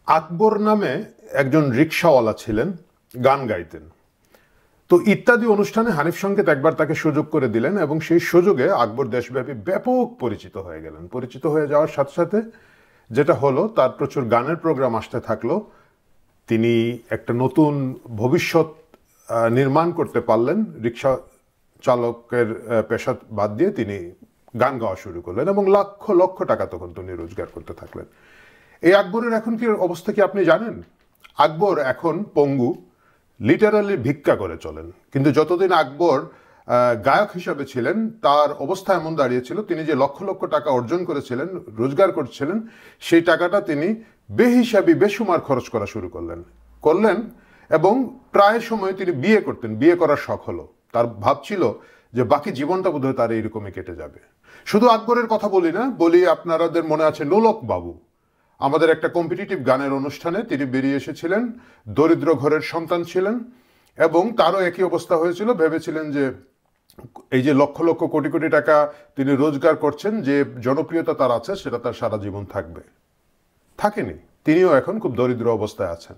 আকবর নামে একজন রিকশাওয়ালা ছিলেন, গান গাইতেন। তো ইত্যাদি অনুষ্ঠানে হানিফ সংকেত একবার তাকে সুযোগ করে দিলেন এবং সেই সুযোগে আকবর দেশব্যাপী ব্যাপক পরিচিত হয়ে গেলেন। পরিচিত হয়ে যাওয়ার সাথে সাথে যেটা হলো, তার প্রচুর গানের প্রোগ্রাম আসতে থাকলো। তিনি একটা নতুন ভবিষ্যৎ নির্মাণ করতে পারলেন। রিক্সা চালকের পেশা বাদ দিয়ে তিনি গান গাওয়া শুরু করলেন এবং লক্ষ লক্ষ টাকা তখন তিনি রোজগার করতে থাকলেন। এই আকবরের এখন কি অবস্থা কি আপনি জানেন? আকবর এখন পঙ্গু, লিটারালি ভিক্ষা করে চলেন। কিন্তু যতদিন আকবর গায়ক হিসাবে ছিলেন, তার অবস্থা এমন দাঁড়িয়েছিল, তিনি যে লক্ষ লক্ষ টাকা অর্জন করেছিলেন, রোজগার করছিলেন, সেই টাকাটা তিনি বেহিসাবি বেসুমার খরচ করা শুরু করলেন এবং প্রায় সময় তিনি বিয়ে করতেন। বিয়ে করার শখ হলো, তার ভাবছিল যে বাকি জীবনটা বোধহয় তার এইরকমই কেটে যাবে। শুধু আকবরের কথা বলি না, বলি আপনাদের মনে আছে নোলক বাবু, আমাদের একটা কম্পিটিটিভ গানের অনুষ্ঠানে তিনি বেরিয়ে এসেছিলেন, দরিদ্র ঘরের সন্তান ছিলেন এবং তারও একই অবস্থা হয়েছিল। ভেবেছিলেন যে এই যে লক্ষ লক্ষ কোটি কোটি টাকা তিনি রোজগার করছেন, যে জনপ্রিয়তা তার আছে, সেটা তার সারা জীবন থাকবে। থাকেনি, তিনিও এখন খুব দরিদ্র অবস্থায় আছেন।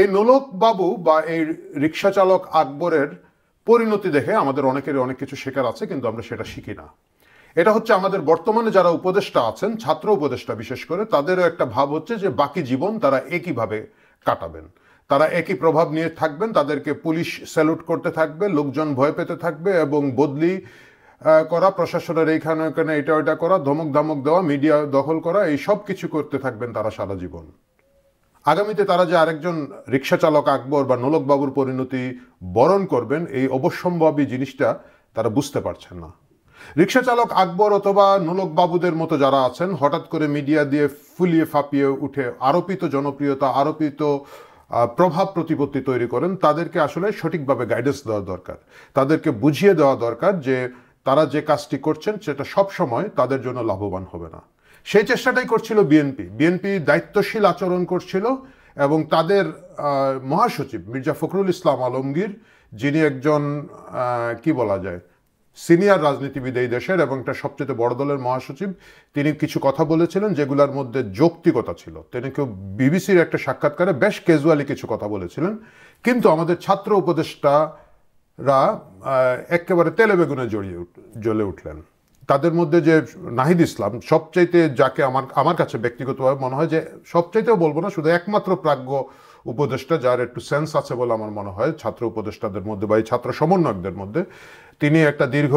এই নোলক বাবু বা এই রিক্সা চালক আকবরের পরিণতি দেখে আমাদের অনেকেরই অনেক কিছু শেখার আছে, কিন্তু আমরা সেটা শিখি না। এটা হচ্ছে আমাদের বর্তমানে যারা উপদেষ্টা আছেন, ছাত্র উপদেষ্টা বিশেষ করে, তাদেরও একটা ভাব হচ্ছে যে বাকি জীবন তারা একইভাবে কাটাবেন, তারা একই প্রভাব নিয়ে থাকবেন, তাদেরকে পুলিশ স্যালুট করতে থাকবে, লোকজন ভয় পেতে থাকবে এবং বদলি করা, প্রশাসনের এইখানে ওখানে এটা ওইটা করা, ধমক ধামক দেওয়া, মিডিয়া দখল করা, এই সব কিছু করতে থাকবেন তারা সারা জীবন। আগামীতে তারা যে আরেকজন রিক্সা চালক আকবর বা নোলক বাবুর পরিণতি বরণ করবেন, এই অবশ্যম্ভাবী জিনিসটা তারা বুঝতে পারছেন না। রিক্সা চালক আকবর অথবা নোলক বাবুদের মতো যারা আছেন, হঠাৎ করে মিডিয়া দিয়ে ফুলিয়ে ফাঁপিয়ে উঠে আরোপিত জনপ্রিয়তা, আরোপিত প্রভাব প্রতিপত্তি তৈরি করেন, তাদেরকে আসলে সঠিকভাবে গাইডেন্স দেওয়া দরকার। তাদেরকে বুঝিয়ে দেওয়া দরকার যে তারা যে কাজটি করছেন সেটা সব সময় তাদের জন্য লাভবান হবে না। সেই চেষ্টাটাই করছিল বিএনপি। বিএনপি দায়িত্বশীল আচরণ করছিল এবং তাদের মহাসচিব মির্জা ফখরুল ইসলাম আলমগীর, যিনি একজন কি বলা যায় সিনিয়র রাজনীতিবিদ এই দেশের এবং একটা সবচেয়ে বড় দলের মহাসচিব, তিনি কিছু কথা বলেছিলেন যেগুলোর মধ্যে যৌক্তিকতা ছিল। তিনি কেউ বিবিসির একটা সাক্ষাৎকারে বেশ ক্যাজুয়ালি কিছু কথা বলেছিলেন, কিন্তু আমাদের ছাত্র উপদেষ্টারা একেবারে তেলে বেগুনে জ্বলে উঠলেন। তাদের মধ্যে যে নাহিদ ইসলাম, সবচাইতে যাকে আমার কাছে ব্যক্তিগতভাবে মনে হয় যে সবচাইতেও বলবো না, শুধু একমাত্র প্রাজ্ঞ উপদেষ্টা যার একটু সেন্স আছে বলে আমার মনে হয় ছাত্র উপদেষ্টাদের মধ্যে বা এই ছাত্র সমন্বয়কদের মধ্যে, তিনি একটা দীর্ঘ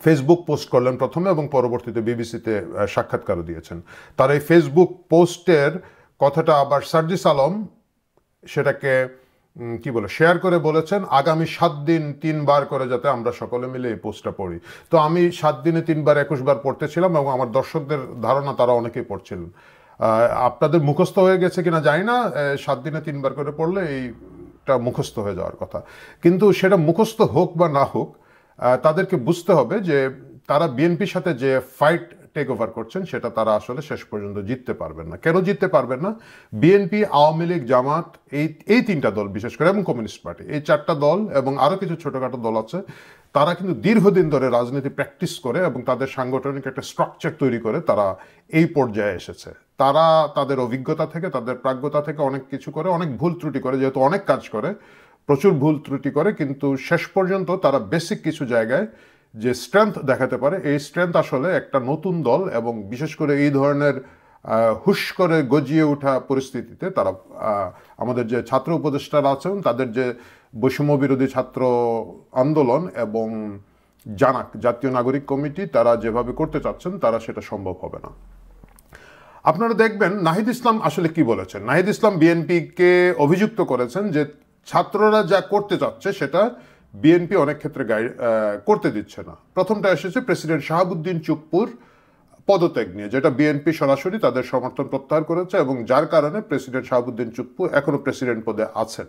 ফেসবুক পোস্ট করলেন প্রথমে এবং পরবর্তীতে বিবিসিতে সাক্ষাৎকারও দিয়েছেন। তার এই ফেসবুক পোস্টের কথাটা আবার সার্জিস আলম সেটাকে কি বলে শেয়ার করে বলেছেন, আগামী 7 দিন 3 বার করে যাতে আমরা সকলে মিলে এই পোস্টটা পড়ি। তো আমি 7 দিনে 3 বার 21 বার পড়তেছিলাম এবং আমার দর্শকদের ধারণা তারা অনেকেই পড়ছিলেন। আপনাদের মুখস্থ হয়ে গেছে কিনা জানি না, 7 দিনে 3 বার করে পড়লে এইটা মুখস্থ হয়ে যাওয়ার কথা। কিন্তু সেটা মুখস্থ হোক বা না হোক, তাদেরকে বুঝতে হবে যে তারা বিএনপির সাথে যে ফাইট টেক ওভার করছেন সেটা তারা আসলে শেষ পর্যন্ত জিততে পারবেন না। কেন জিততে পারবেন না? বিএনপি, আওয়ামী লীগ, জামাত, এই 3টা দল বিশেষ করে এবং কমিউনিস্ট পার্টি, এই 4টা দল এবং আরও কিছু ছোটোখাটো দল আছে, তারা কিন্তু দীর্ঘদিন ধরে রাজনীতি প্র্যাকটিস করে এবং তাদের সাংগঠনিক একটা স্ট্রাকচার তৈরি করে তারা এই পর্যায়ে এসেছে। তারা তাদের অভিজ্ঞতা থেকে, তাদের প্রাজ্ঞতা থেকে অনেক কিছু করে, অনেক ভুল ত্রুটি করে, যেহেতু অনেক কাজ করে, প্রচুর ভুল ত্রুটি করে, কিন্তু শেষ পর্যন্ত তারা বেসিক কিছু জায়গায় যে স্ট্রেংথ দেখাতে পারে, এই স্ট্রেংথ আসলে একটা নতুন দল এবং বিশেষ করে এই ধরনের হুশ করে গজিয়ে ওঠা পরিস্থিতিতে তারা আমাদের যে ছাত্র উপদেষ্টারা আছেন, তাদের যে বৈষম্য বিরোধী ছাত্র আন্দোলন এবং জানাক জাতীয় নাগরিক কমিটি, তারা যেভাবে করতে চাচ্ছেন তারা সেটা সম্ভব হবে না। আপনারা দেখবেন নাহিদ ইসলাম আসলে কি বলেছেন। নাহিদ ইসলাম বিএনপিকে অভিযুক্ত করেছেন যে ছাত্ররা যা করতে চাচ্ছে সেটা বিএনপি অনেক ক্ষেত্রে করতে দিচ্ছে না। প্রথমটা এসেছে প্রেসিডেন্ট শাহাবুদ্দিন চুপ্পুর পদত্যাগ নিয়ে, যেটা বিএনপি সরাসরি তাদের সমর্থন প্রত্যাহার করেছে এবং যার কারণে প্রেসিডেন্ট শাহাবুদ্দিন চুপ্পু এখনো প্রেসিডেন্ট পদে আছেন।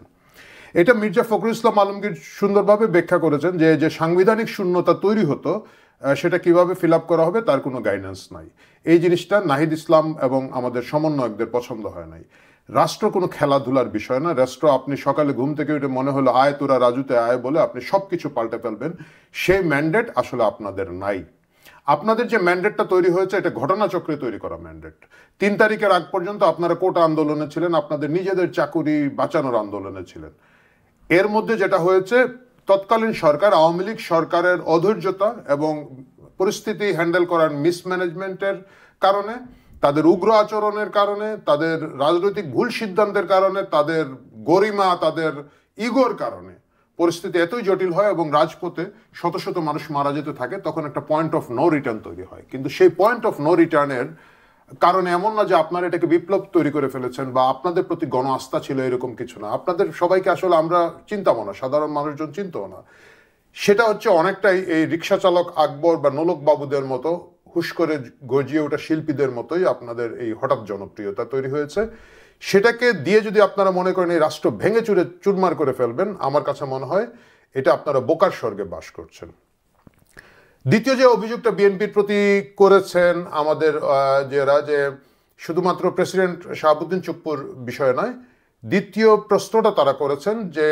এটা মির্জা ফখরুল ইসলাম আলমগীর সুন্দরভাবে ব্যাখ্যা করেছেন যে সাংবিধানিক শূন্যতা তৈরি হতো, সেটা কিভাবে ফিল আপ করা হবে তার কোনো গাইডেন্স নাই। এই জিনিসটা নাহিদ ইসলাম এবং আমাদের সমন্বয়কদের পছন্দ হয় নাই। রাষ্ট্র কোনো খেলাধুলার বিষয় না। রাষ্ট্র আপনি সকালে ঘুম থেকে উঠে মনে হলো আয় তোরা রাজুতে আয় বলে আপনি সব কিছু পাল্টে ফেলবেন, সেই ম্যান্ডেট আসলে আপনাদের নাই। আপনাদের যে ম্যান্ডেটটা তৈরি হয়েছে এটা ঘটনাচক্রে তৈরি করা ম্যান্ডেট। 3 তারিখের আগ পর্যন্ত আপনারা কোটা আন্দোলনে ছিলেন, আপনাদের নিজেদের চাকুরি বাঁচানোর আন্দোলনে ছিলেন। এর মধ্যে যেটা হয়েছে, তৎকালীন সরকার, আওয়ামী লীগ সরকারের অধৈর্যতা এবং পরিস্থিতি হ্যান্ডেল করার মিসম্যানেজমেন্টের কারণে, তাদের উগ্র আচরণের কারণে, তাদের রাজনৈতিক ভুল সিদ্ধান্তের কারণে, তাদের গরিমা, তাদের ইগোর কারণে পরিস্থিতি এতই জটিল হয় এবং রাজপথে শত শত মানুষ মারা যেতে থাকে। তখন একটা পয়েন্ট অফ নো রিটার্ন তৈরি হয়। কিন্তু সেই পয়েন্ট অফ নো রিটার্নের কারণে এমন না যে আপনারা এটাকে বিপ্লব তৈরি করে ফেলেছেন বা আপনাদের প্রতি গণ আস্থা ছিল, এরকম কিছু না। আপনাদের সবাইকে আসলে আমরা চিন্তামো না, সাধারণ মানুষজন চিনতও না। সেটা হচ্ছে অনেকটাই এই রিক্সা চালক আকবর বা নোলক বাবুদের মতো হুশ করে গর্জিয়ে ওঠা শিল্পীদের মতোই আপনাদের এই হঠাৎ জনপ্রিয়তা তৈরি হয়েছে। সেটাকে দিয়ে যদি আপনারা মনে করেন এই রাষ্ট্র ভেঙে চুরে চুরমার করে ফেলবেন, আমার কাছে মনে হয় এটা আপনারা বোকার স্বর্গে বাস করছেন। দ্বিতীয় যে অভিযোগটা বিএনপির প্রতি করেছেন আমাদের যারা, যে শুধুমাত্র প্রেসিডেন্ট শাহাবুদ্দিন চুপ্পুর বিষয় নয়, দ্বিতীয় প্রশ্নটা তারা করেছেন যে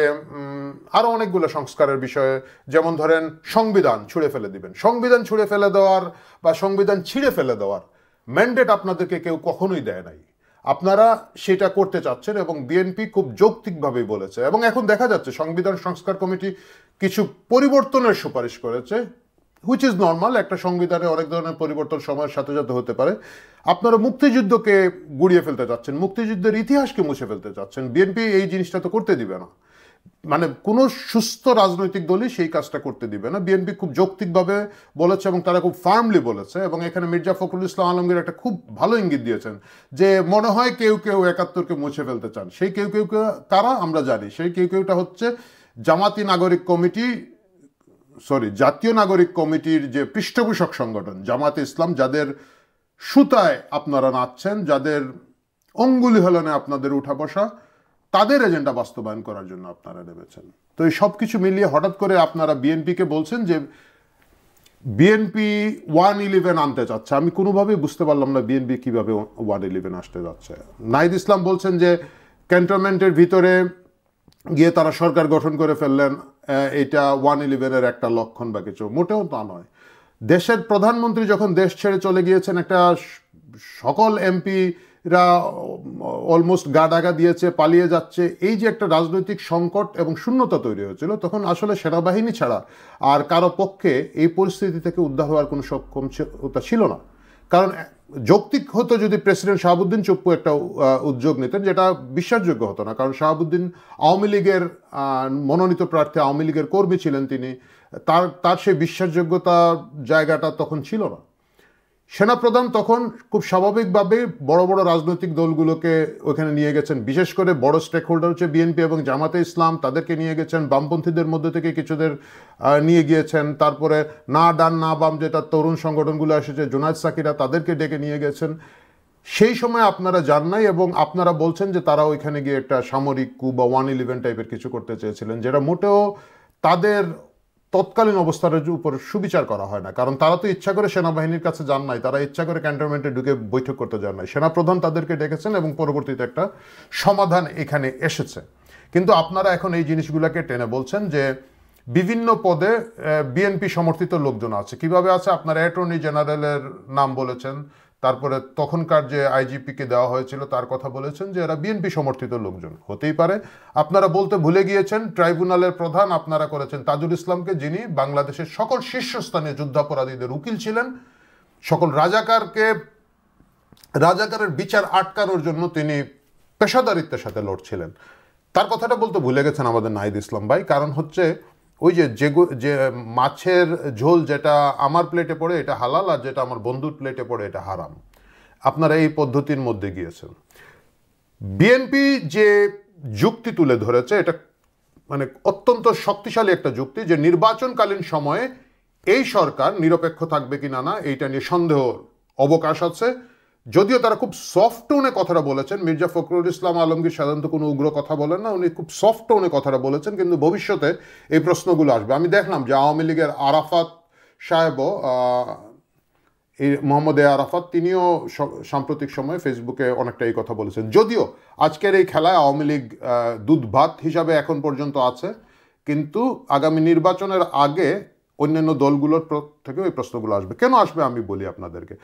আরো অনেকগুলো সংস্কারের বিষয়ে, যেমন ধরেন সংবিধান ছুঁড়ে ফেলে দিবেন। সংবিধান ছুঁড়ে ফেলে দেওয়ার বা সংবিধান ছিঁড়ে ফেলে দেওয়ার ম্যান্ডেট আপনাদেরকে কেউ কখনোই দেয় নাই। আপনারা সেটা করতে চাচ্ছেন এবং বিএনপি খুব যৌক্তিকভাবেই বলেছে। এবং এখন দেখা যাচ্ছে সংবিধান সংস্কার কমিটি কিছু পরিবর্তনের সুপারিশ করেছে, হুইচ ইজ নর্মাল। একটা সংবিধানে অনেক ধরনের পরিবর্তন সময়ের সাথে সাথে হতে পারে। আপনারা মুক্তিযুদ্ধকে গুড়িয়ে ফেলতে চাচ্ছেন, মুক্তিযুদ্ধের ইতিহাসকে মুছে ফেলতে চাচ্ছেন। বিএনপি এই জিনিসটা তো করতে দিবে না, মানে কোনো সুস্থ রাজনৈতিক দলই সেই কাজটা করতে দিবে না। বিএনপি খুব যৌক্তিকভাবে বলেছে এবং তারা খুব ফার্মলি বলেছে। এবং এখানে মির্জা ফখরুল ইসলাম আলমগীর একটা খুব ভালো ইঙ্গিত দিয়েছেন যে মনে হয় কেউ কেউ ৭১কে মুছে ফেলতে চান। সেই কেউ কেউ কারা আমরা জানি। সেই কেউ কেউটা হচ্ছে জাতীয় নাগরিক কমিটির যে পৃষ্ঠপোষক সংগঠন জামাতে ইসলাম, যাদের সুতায় আপনারা নাচছেন, যাদের অঙ্গুলি হলনে আপনাদের উঠা বসা, তাদের এজেন্ডা বাস্তবায়ন করার জন্য আপনারা নেমেছেন। তো এই সব কিছু মিলিয়ে হঠাৎ করে আপনারা বিএনপিকে বলছেন যে বিএনপি 111 আনতে চাচ্ছে। আমি কোনোভাবেই বুঝতে পারলাম না বিএনপি কিভাবে 111 আসতে যাচ্ছে। নাহিদ ইসলাম বলছেন যে ক্যান্টনমেন্টের ভিতরে গিয়ে তারা সরকার গঠন করে ফেললেন, এটা 111-এর একটা লক্ষণ বা কিছু। মোটেও তা নয়। দেশের প্রধানমন্ত্রী যখন দেশ ছেড়ে চলে গিয়েছেন, একটা সকল এমপিরা অলমোস্ট গা ডাগা দিয়েছে, পালিয়ে যাচ্ছে, এই যে একটা রাজনৈতিক সংকট এবং শূন্যতা তৈরি হয়েছিল, তখন আসলে সেনাবাহিনী ছাড়া আর কারো পক্ষে এই পরিস্থিতি থেকে উদ্ধার হওয়ার কোনো সক্ষমতা ছিল না। কারণ যৌক্তিক হতো যদি প্রেসিডেন্ট শাহাবুদ্দিন চুপ্পু একটা উদ্যোগ নিতেন, যেটা বিশ্বাসযোগ্য হতো না। কারণ শাহাবুদ্দিন আওয়ামী লীগের মনোনীত প্রার্থী, আওয়ামী লীগের কর্মী ছিলেন তিনি, তার সেই বিশ্বাসযোগ্যতা জায়গাটা তখন ছিল না। সেনাপ্রধান তখন খুব স্বাভাবিকভাবে বড় বড় রাজনৈতিক দলগুলোকে ওখানে নিয়ে গেছেন। বিশেষ করে বড় স্টেক হোল্ডার হচ্ছে বিএনপি এবং জামাতে ইসলাম, তাদেরকে নিয়ে গেছেন। বামপন্থীদের মধ্যে থেকে কিছুদের নিয়ে গিয়েছেন। তারপরে না ডান না বাম যেটা তরুণ সংগঠনগুলো এসেছে, জুনায়েদ সাকিরা, তাদেরকে ডেকে নিয়ে গেছেন। সেই সময় আপনারা যান নাই এবং আপনারা বলছেন যে তারা ওইখানে গিয়ে একটা সামরিক কু বা 111 টাইপের কিছু করতে চেয়েছিলেন, যেটা মোটেও তাদের তৎকালীন অবস্থার উপর সুবিচার করা হয় না। কারণ তারা তো ইচ্ছা করে সেনাবাহিনীর কাছে যান নাই, তারা ইচ্ছা করে ক্যান্টনমেন্টে ঢুকে বৈঠক করতে যান নাই। সেনাপ্রধান তাদেরকে ডেকেছেন এবং পরবর্তীতে একটা সমাধান এখানে এসেছে। কিন্তু আপনারা এখন এই জিনিসগুলোকে টেনে বলছেন যে বিভিন্ন পদে বিএনপি সমর্থিত লোকজন আছে। কিভাবে আছে? আপনারা অ্যাটর্নি জেনারেলের নাম বলেছেন, তারপরে তখনকার যে আইজিপিকে দেওয়া হয়েছিল তার কথা বলেছেন যে এরা বিএনপি সমর্থিত লোকজন। হতেই পারে। আপনারা বলতে ভুলে গিয়েছেন ট্রাইব্যুনালের প্রধান আপনারা করেছেন তাজুল ইসলামকে, যিনি বাংলাদেশের সকল শীর্ষস্থানীয় যুদ্ধাপরাধীদের উকিল ছিলেন। সকল রাজাকারের বিচার আটকানোর জন্য তিনি পেশাদারিত্বের সাথে লড়ছিলেন। তার কথাটা বলতে ভুলে গেছেন আমাদের নাহিদ ইসলাম ভাই। কারণ হচ্ছে ওই যে মাছের ঝোল যেটা আমার প্লেটে পড়ে এটা হালাল, আর যেটা আমার বন্ধুর প্লেটে পড়ে এটা হারাম। আপনারা এই পদ্ধতির মধ্যে গিয়েছেন। বিএনপি যে যুক্তি তুলে ধরেছে, এটা মানে অত্যন্ত শক্তিশালী একটা যুক্তি, যে নির্বাচনকালীন সময়ে এই সরকার নিরপেক্ষ থাকবে কিনা না এইটা নিয়ে সন্দেহ অবকাশ আছে। যদিও তারা খুব সফট টোনে কথাটা বলেছেন। মির্জা ফখরুল ইসলাম আলমগীর সাধারণত কোনো উগ্র কথা বলেন না, উনি খুব সফট টোনে কথাটা বলেছেন। কিন্তু ভবিষ্যতে এই প্রশ্নগুলো আসবে। আমি দেখলাম যে আওয়ামী লীগের আরাফাত সাহেবও, এই মোহাম্মদ আরাফাত, তিনিও সাম্প্রতিক সময়ে ফেসবুকে অনেকটা এই কথা বলেছেন। যদিও আজকের এই খেলায় আওয়ামী লীগ দুধ ভাত হিসাবে এখন পর্যন্ত আছে, কিন্তু আগামী নির্বাচনের আগে অন্যান্য দলগুলোর থেকে ওই প্রশ্নগুলো আসবে। কেন আসবে আমি বলি আপনাদেরকে।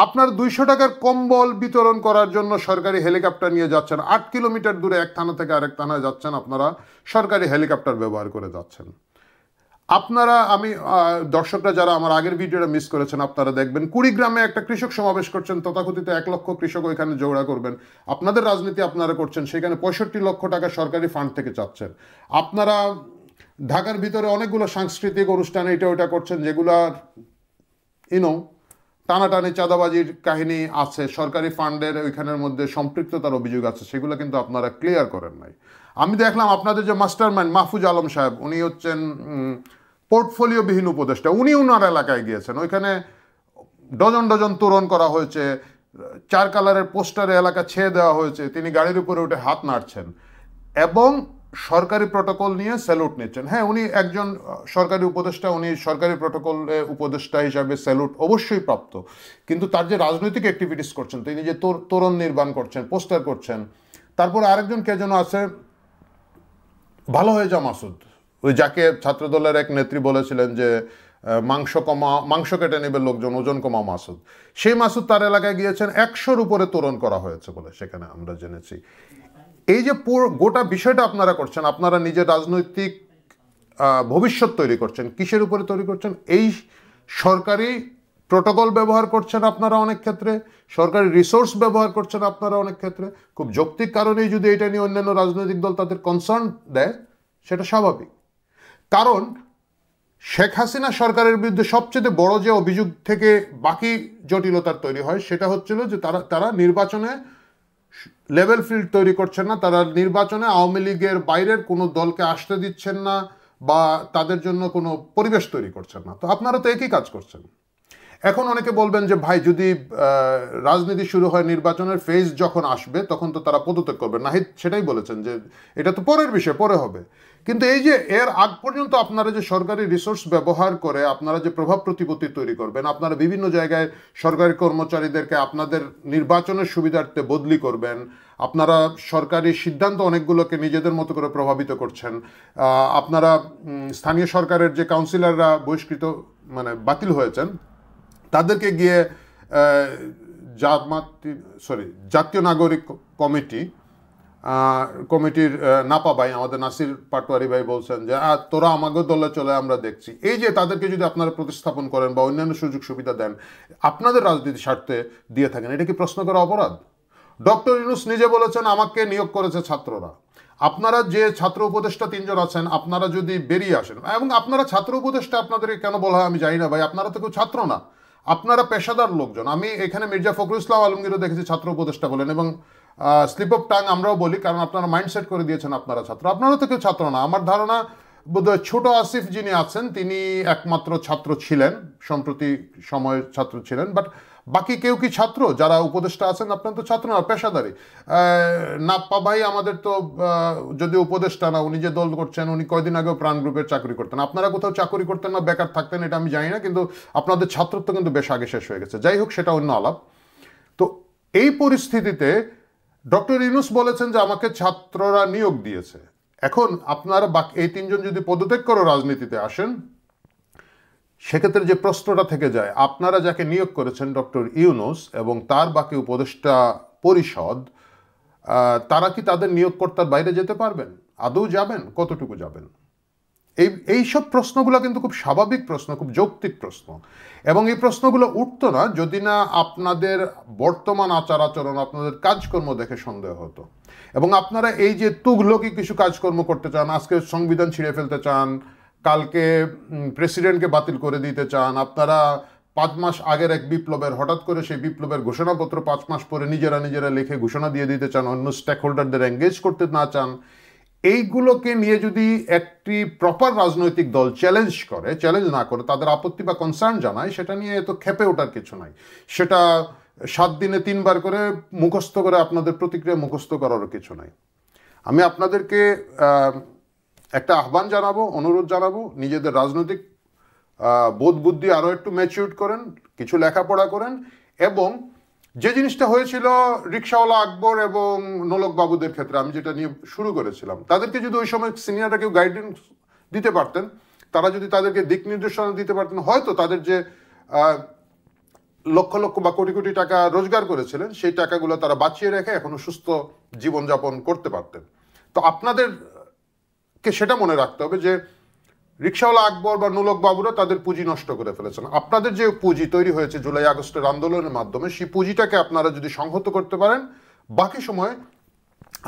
আপনার 200 টাকার কম্বল বিতরণ করার জন্য সরকারি হেলিকপ্টার নিয়ে যাচ্ছেন, 8 কিলোমিটার দূরে এক থানা থেকে আরেক থানায় যাচ্ছেন, আপনারা সরকারি হেলিকপ্টার ব্যবহার করে যাচ্ছেন। আপনারা, আমি দর্শকরা যারা আমার আগের ভিডিওটা মিস করেছেন আপনারা দেখবেন, কুড়িগ্রামে একটা কৃষক সমাবেশ করছেন, তথাকথিত 1 লক্ষ কৃষক ওইখানে জোড়া করবেন। আপনাদের রাজনীতি আপনারা করছেন, সেখানে 65 লক্ষ টাকা সরকারি ফান্ড থেকে চাচ্ছেন। আপনারা ঢাকার ভিতরে অনেকগুলো সাংস্কৃতিক অনুষ্ঠানে এটা ওটা করছেন, যেগুলার টানাটানি চাঁদাবাজির কাহিনী আছে, সরকারি ফান্ডের ওইখানের মধ্যে সম্পৃক্ততার অভিযোগ আছে, সেগুলো কিন্তু আপনারা ক্লিয়ার করেন নাই। আমি দেখলাম আপনাদের যে মাস্টার মাইন্ড মাহফুজ আলম সাহেব, উনি হচ্ছেন পোর্টফোলিওবিহীন উপদেষ্টা, উনি ওনার এলাকায় গিয়েছেন, ওইখানে ডজন ডজন তোরণ করা হয়েছে, 4 কালারের পোস্টারে এলাকা ছেয়ে দেওয়া হয়েছে, তিনি গাড়ির উপরে উঠে হাত নাড়ছেন এবং সরকারি প্রটোকল নিয়ে স্যালুট নিচ্ছেন। হ্যাঁ, উনি একজন সরকারি উপদেষ্টা, উনি সরকারি প্রটোকল উপদেষ্টা হিসাবে স্যালুট অবশ্যই প্রাপ্ত, কিন্তু তার যে রাজনৈতিক অ্যাক্টিভিটিস করছেন, তিনি যে তোরণ নির্মাণ করছেন, পোস্টার করছেন। তারপর আরেকজন কে যেন আছে, ভালো হয়ে যা মাসুদ, ওই যাকে ছাত্রদলের এক নেত্রী বলেছিলেন যে মাংস কেটে নেবে লোকজন, ওজন কমা মাসুদ, সেই মাসুদ তার এলাকায় গিয়েছেন, 100-র উপরে তোরণ করা হয়েছে বলে সেখানে আমরা জেনেছি। এই যে গোটা বিষয়টা আপনারা করছেন, আপনারা নিজের রাজনৈতিক ভবিষ্যৎ তৈরি করছেন, কিসের উপরে তৈরি করছেন? এই সরকারি প্রোটোকল ব্যবহার করছেন আপনারা অনেক ক্ষেত্রে, সরকারি রিসোর্স ব্যবহার করছেন আপনারা অনেক ক্ষেত্রে। খুব যৌক্তিক কারণেই যদি এটা নিয়ে অন্যান্য রাজনৈতিক দল তাদের কনসার্ন দেয়, সেটা স্বাভাবিক। কারণ শেখ হাসিনা সরকারের বিরুদ্ধে সবচেয়ে বড় যে অভিযোগ থেকে বাকি জটিলতার তৈরি হয়, সেটা হচ্ছিল যে তারা নির্বাচনে লেভেল ফিল্ড তৈরি করছেন না, তারা নির্বাচনে আওয়ামী লীগের বাইরের কোনো দলকে আসতে দিচ্ছেন না বা তাদের জন্য কোনো পরিবেশ তৈরি করছেন না। তো আপনারা তো একই কাজ করছেন। এখন অনেকে বলবেন যে ভাই, যদি রাজনীতি শুরু হয়, নির্বাচনের ফেজ যখন আসবে তখন তো তারা পদত্যাগ করবেন। নাহিদ সেটাই বলেছেন যে এটা তো পরের বিষয়, পরে হবে। কিন্তু এই যে এর আগ পর্যন্ত আপনারা যে সরকারি রিসোর্স ব্যবহার করে আপনারা যে প্রভাব প্রতিপত্তি তৈরি করবেন, আপনারা বিভিন্ন জায়গায় সরকারি কর্মচারীদেরকে আপনাদের নির্বাচনের সুবিধার্থে বদলি করবেন, আপনারা সরকারি সিদ্ধান্ত অনেকগুলোকে নিজেদের মতো করে প্রভাবিত করছেন, আপনারা স্থানীয় সরকারের যে কাউন্সিলররা বহিষ্কৃত বাতিল হয়েছেন তাদেরকে গিয়ে জাতীয় নাগরিক কমিটির নাপা ভাই, আমাদের নাসির পাটোয়ারি ভাই বলছেন যে তোরা আমাকে দলে চলে, আমরা দেখছি। এই যে তাদেরকে যদি আপনারা প্রতিস্থাপন করেন বা অন্যান্য সুযোগ সুবিধা দেন, আপনাদের রাজনীতি স্বার্থে দিয়ে থাকেন, এটা কি প্রশ্ন করা অপরাধ? ডক্টর ইউনূস নিজে বলেছেন আমাকে নিয়োগ করেছে ছাত্ররা। আপনারা যে ছাত্র উপদেষ্টা 3 জন আছেন, আপনারা যদি বেরিয়ে আসেন, এবং আপনারা ছাত্র উপদেষ্টা আপনাদেরকে কেন বলা হয় আমি জানি না ভাই, আপনারা তো কেউ ছাত্র না, আপনারা পেশাদার লোকজন। আমি এখানে মির্জা ফখরুল ইসলাম আলমগীরও দেখেছি ছাত্র উপদেষ্টা বলেন, এবং স্লিপ অফ টাং আমরাও বলি, কারণ আপনারা মাইন্ডসেট করে দিয়েছেন আপনারা ছাত্র। আপনারা তো কেউ ছাত্র না। আমার ধারণা বোধহয় ছোট আসিফ যিনি আছেন তিনি একমাত্র ছাত্র ছিলেন, সম্প্রতি সময়ের ছাত্র ছিলেন, বাট বাকি কেউ কি ছাত্র? যারা উপদেষ্টা আছেন আপনারা তো ছাত্র না, পেশাদারি। নাপ্পা ভাই আমাদের তো যদি উপদেষ্টা না, উনি যে দল করছেন, উনি কয়দিন আগেও প্রাণ গ্রুপের চাকরি করতেন। আপনারা কোথাও চাকরি করতেন না, বেকার থাকতেন, এটা আমি জানি না, কিন্তু আপনাদের ছাত্রত্ব কিন্তু বেশ আগে শেষ হয়ে গেছে। যাই হোক, সেটা অন্য আলাপ। তো এই পরিস্থিতিতে ডক্টর ইউনূস বলেছেন যে আমাকে ছাত্ররা নিয়োগ দিয়েছে। এখন আপনারা এই 3 জন যদি পদত্যাগ করে রাজনীতিতে আসেন, সেক্ষেত্রে যে প্রশ্নটা থেকে যায়, আপনারা যাকে নিয়োগ করেছেন ডক্টর ইউনূস এবং তার বাকি উপদেষ্টা পরিষদ, তারা কি তাদের নিয়োগকর্তার বাইরে যেতে পারবেন? আদৌ যাবেন? কতটুকু যাবেন? এইসব প্রশ্নগুলো কিন্তু খুব স্বাভাবিক প্রশ্ন, খুব যৌক্তিক প্রশ্ন, এবং এই প্রশ্নগুলো উঠতো না যদি না আপনাদের বর্তমান আচার আচরণ, আপনাদের কাজকর্ম দেখে সন্দেহ হতো। এবং আপনারা এই যে তুগলকি কিছু কাজকর্ম করতে চান, আজকে সংবিধান ছিঁড়ে ফেলতে চান, কালকে প্রেসিডেন্টকে বাতিল করে দিতে চান, আপনারা 5 মাস আগের এক বিপ্লবের হঠাৎ করে সেই বিপ্লবের ঘোষণাপত্র 5 মাস পরে নিজেরা লিখে ঘোষণা দিয়ে দিতে চান, অন্য স্টেক হোল্ডারদের এঙ্গেজ করতে না চান, এইগুলোকে নিয়ে যদি একটি প্রপার রাজনৈতিক দল চ্যালেঞ্জ না করে, তাদের আপত্তি বা কনসার্ন জানায়, সেটা নিয়ে এত ক্ষেপে ওঠার কিছু নাই। সেটা 7 দিনে 3 বার করে মুখস্থ করে আপনাদের প্রতিক্রিয়া মুখস্থ করারও কিছু নাই। আমি আপনাদেরকে একটা আহ্বান জানাবো, অনুরোধ জানাবো, নিজেদের রাজনৈতিক বোধ বুদ্ধি আরও একটু ম্যাচিউর করেন, কিছু লেখাপড়া করেন, এবং যে জিনিসটা হয়েছিল রিকশাওয়ালা আকবর এবং নোলক বাবুদের ক্ষেত্রে, আমি যেটা নিয়ে শুরু করেছিলাম, তাদেরকে যদি ওই সময় সিনিয়ররা কেউ গাইডেন্স দিতে পারতেন, তারা যদি তাদেরকে দিক নির্দেশনা দিতে পারতেন, হয়তো তাদের যে লক্ষ লক্ষ বা কোটি কোটি টাকা রোজগার করেছিলেন সেই টাকাগুলো তারা বাঁচিয়ে রেখে এখনো সুস্থ জীবনযাপন করতে পারতেন। তো আপনাদেরকে সেটা মনে রাখতে হবে যে রিকশাওয়ালা আকবর বা নোলক বাবুরা তাদের পুঁজি নষ্ট করে ফেলেছেন। আপনাদের যে পুঁজি তৈরি হয়েছে জুলাই আগস্টের আন্দোলনের মাধ্যমে, সেই পুঁজিটাকে আপনারা যদি সংহত করতে পারেন, বাকি সময়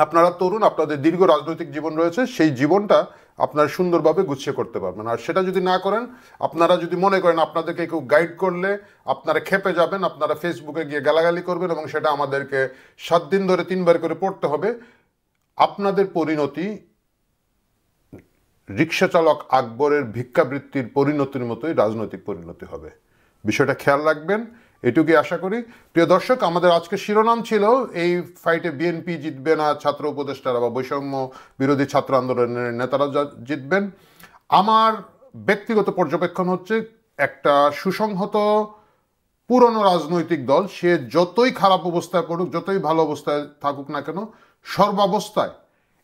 আপনারা তরুণ, আপনাদের দীর্ঘ রাজনৈতিক জীবন রয়েছে, সেই জীবনটা আপনারা সুন্দরভাবে গুছিয়ে করতে পারবেন। আর সেটা যদি না করেন, আপনারা যদি মনে করেন আপনাদেরকে কেউ গাইড করলে আপনারা খেপে যাবেন, আপনারা ফেসবুকে গিয়ে গালাগালি করবেন এবং সেটা আমাদেরকে 7 দিন ধরে 3 বার করে পড়তে হবে, আপনাদের পরিণতি রিক্সা চালক আকবরের ভিক্ষাবৃত্তির পরিণতির মতোই রাজনৈতিক পরিণতি হবে। বিষয়টা খেয়াল রাখবেন, এটুকুই আশা করি। প্রিয় দর্শক, আমাদের আজকে শিরোনাম ছিল এই ফাইটে বিএনপি জিতবে না, ছাত্র উপদেষ্টারা বা বৈষম্য বিরোধী ছাত্র আন্দোলনের নেতারা জিতবেন। আমার ব্যক্তিগত পর্যবেক্ষণ হচ্ছে, একটা সুসংহত পুরনো রাজনৈতিক দল সে যতই খারাপ অবস্থায় পড়ুক, যতই ভালো অবস্থায় থাকুক না কেন, সর্বাবস্থায়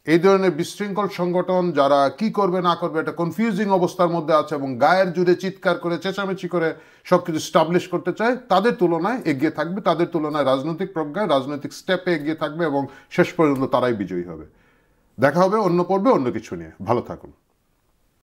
এই ধরনের বিশৃঙ্খল সংগঠন যারা কি করবে না করবে একটা কনফিউজিং অবস্থার মধ্যে আছে এবং গায়ের জুড়ে চিৎকার করে চেঁচামেচি করে সবকিছু স্টাবলিশ করতে চায়, তাদের তুলনায় এগিয়ে থাকবে, তাদের তুলনায় রাজনৈতিক প্রজ্ঞায় রাজনৈতিক স্টেপে এগিয়ে থাকবে এবং শেষ পর্যন্ত তারাই বিজয়ী হবে। দেখা হবে অন্য পর্বে অন্য কিছু নিয়ে। ভালো থাকুন।